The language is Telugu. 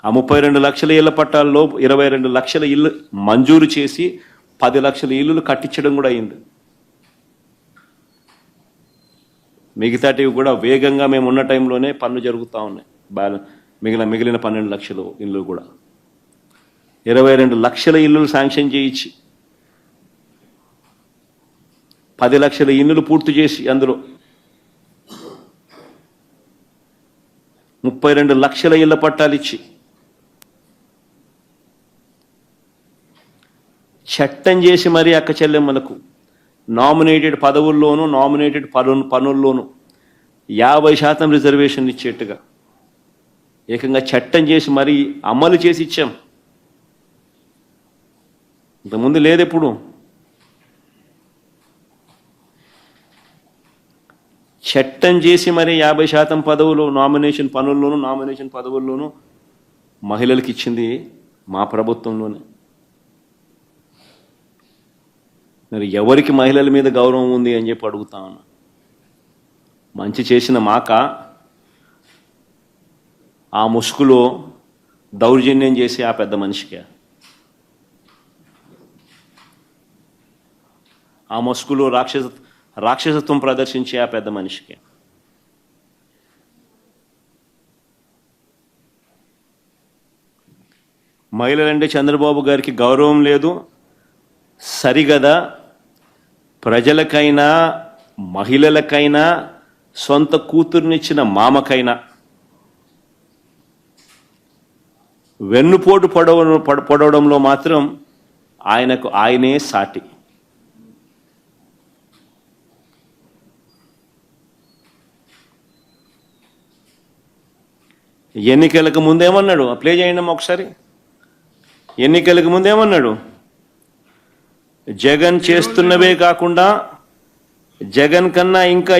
ఆ 32 లక్షల ఇళ్ల పట్టాల్లో 22 లక్షల ఇల్లు మంజూరు చేసి 10 లక్షల ఇల్లులు కట్టించడం కూడా అయింది. మిగతాటివి కూడా వేగంగా మేము ఉన్న టైంలోనే పనులు జరుగుతూ ఉన్నాయి. మిగిలిన 12 లక్షల ఇల్లు కూడా 22 లక్షల ఇల్లులు శాంక్షన్ చేయించి 10 లక్షల ఇల్లులు పూర్తి చేసి అందులో 32 లక్షల ఇళ్ల పట్టాలు ఇచ్చి చట్టం చేసి మరీ అక్క చెల్లెమ్మలకు నామినేటెడ్ పదవుల్లోనూ నామినేటెడ్ పనుల్లోనూ 50% రిజర్వేషన్ ఇచ్చేట్టుగా ఏకంగా చట్టం చేసి మరీ అమలు చేసి ఇచ్చాం. ఇంతకుముందు లేదు. ఎప్పుడు చట్టం చేసి మరి 50% పదవులు నామినేషన్ పదవుల్లోనూ మహిళలకు ఇచ్చింది మా ప్రభుత్వంలోనే. మరి ఎవరికి మహిళల మీద గౌరవం ఉంది అని చెప్పి అడుగుతా ఉన్నా. మంచి చేసిన మాక ఆ ముసుగులో దౌర్జన్యం చేసి ఆ పెద్ద మనిషికి, ఆ ముసుగులో రాక్షసత్వం ప్రదర్శించి ఆ పెద్ద మనిషికి మహిళలంటే చంద్రబాబు గారికి గౌరవం లేదు. సరిగదా ప్రజలకైనా మహిళలకైనా సొంత కూతుర్నిచ్చిన మామకైనా వెన్నుపోటు పొడవడంలో మాత్రం ఆయనే సాటి. ఎన్నికలకు ముందేమన్నాడు? ప్లే చేయండి ఒకసారి. ఎన్నికలకు ముందేమన్నాడు? జగన్ చేస్తున్నవే కాకుండా జగన్ కన్నా ఇంకా